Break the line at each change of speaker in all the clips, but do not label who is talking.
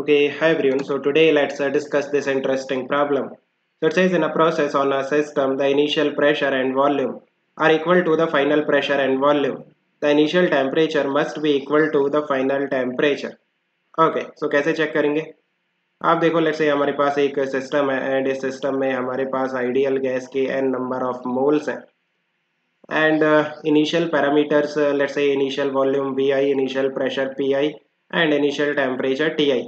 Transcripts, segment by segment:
Okay, hi everyone. So today let's discuss this interesting problem. So it says in a process on a system, the initial pressure and volume are equal to the final pressure and volume. The initial temperature must be equal to the final temperature. Okay, so कैसे check करेंगे? आप देखो let's say हमारे पास एक system है and इस system में हमारे पास आइडियल गैस के n नंबर ऑफ मोल्स हैं and initial parameters let's say initial volume Vi, initial pressure Pi and initial temperature Ti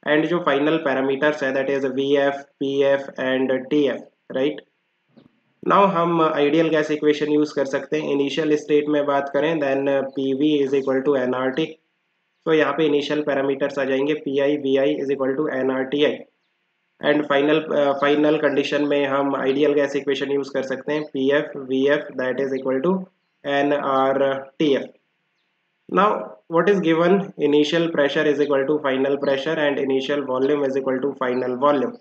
and जो final parameters है that is Vf, Pf and Tf right. now हम ideal gas equation use कर सकते हैं initial state में बात करें then Pv is equal to nRT. तो यहाँ पे initial parameters आ जाएंगे Pi, Vi is equal to nRTi and final condition में हम आइडियल गैस इक्वेशन यूज कर सकते हैं P F V F that is equal to N R T F. Now what is given initial pressure is equal to final pressure and initial volume is equal to final volume.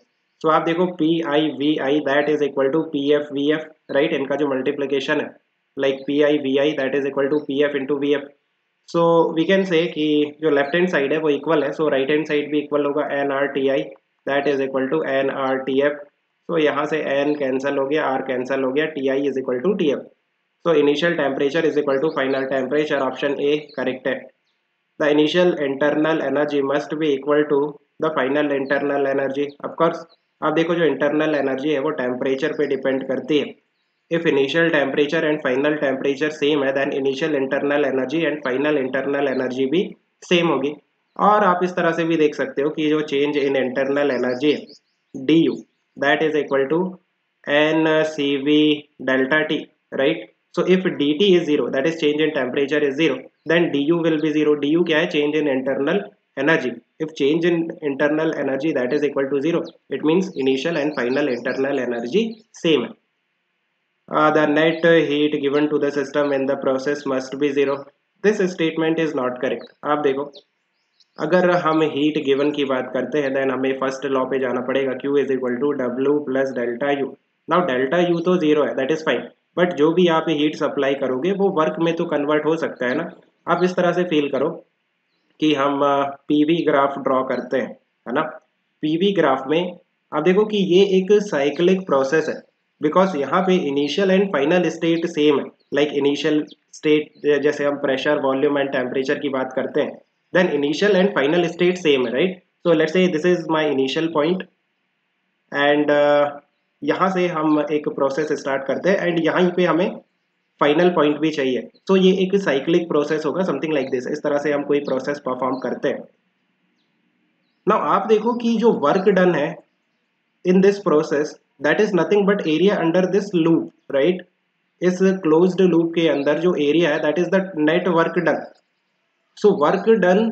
So आप देखो P I V I that is equal to P F V F right. इनका जो multiplication है like P I V I that is equal to P F into V F. So we can say कि जो left hand side है वो इक्वल है so right hand side भी इक्वल होगा N R T I that is equal to N R T F. तो यहाँ से एन कैंसिल हो गया आर कैंसिल हो गया T I is equal to T F. So initial temperature is equal to final temperature option A correct है. The initial internal energy must be equal to the final internal energy. Of course आप देखो जो internal energy है वो temperature पे depend करती है. If initial temperature and final temperature same है then initial internal energy and final internal energy भी सेम होगी. और आप इस तरह से भी देख सकते हो कि जो चेंज इन इंटरनल एनर्जी है D U that is equal to n C V delta T right. So if D T is zero that is change in temperature is zero then D U will be zero. D U क्या है? Change in internal energy. If change in internal energy that is equal to zero it means initial and final internal energy same है. The net heat given to the system in the process must be zero. This statement is not correct. आप देखो अगर हम heat given की बात करते हैं then हमें फर्स्ट लॉ पे जाना पड़ेगा Q is equal to W plus delta U. Now delta U तो जीरो है दैट इज फाइन बट जो भी आप हीट सप्लाई करोगे वो वर्क में तो कन्वर्ट हो सकता है ना. आप इस तरह से फील करो कि हम पीवी ग्राफ ड्रॉ करते हैं है ना. पीवी ग्राफ में आप देखो कि ये एक साइक्लिक प्रोसेस है बिकॉज यहाँ पे initial and final state same है. लाइक इनिशियल स्टेट जैसे हम प्रेशर वॉल्यूम एंड टेम्परेचर की बात करते हैं then initial and final state same है right. So let's say this is my initial point and यहाँ से हम एक प्रोसेस स्टार्ट करते हैं एंड यहाँ पे हमें फाइनल पॉइंट भी चाहिए. तो ये एक साइक्लिक प्रोसेस होगा समथिंग लाइक दिस. इस तरह से हम कोई प्रोसेस परफॉर्म करते हैं. नाउ आप देखो कि जो वर्क डन है in this process that is nothing but area under this loop right. इस closed loop के अंदर जो area है that is the net work done. so work done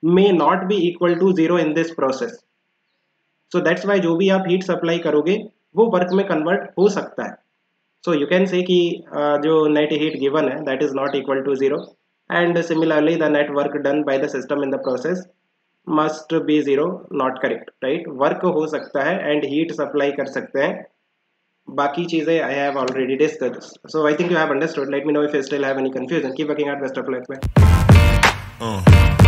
may not be equal to zero in this process. so that's why जो भी आप heat supply करोगे वो work में convert हो सकता है. so you can say कि जो net heat given है that is not equal to zero and similarly the net work done by the system in the process must be zero. not correct right. Work हो सकता है and heat supply कर सकते हैं. बाकी चीजें I have already discussed. So I think you have understood. Let me know if you still have any confusion. Keep working hard. Best of luck. Bye.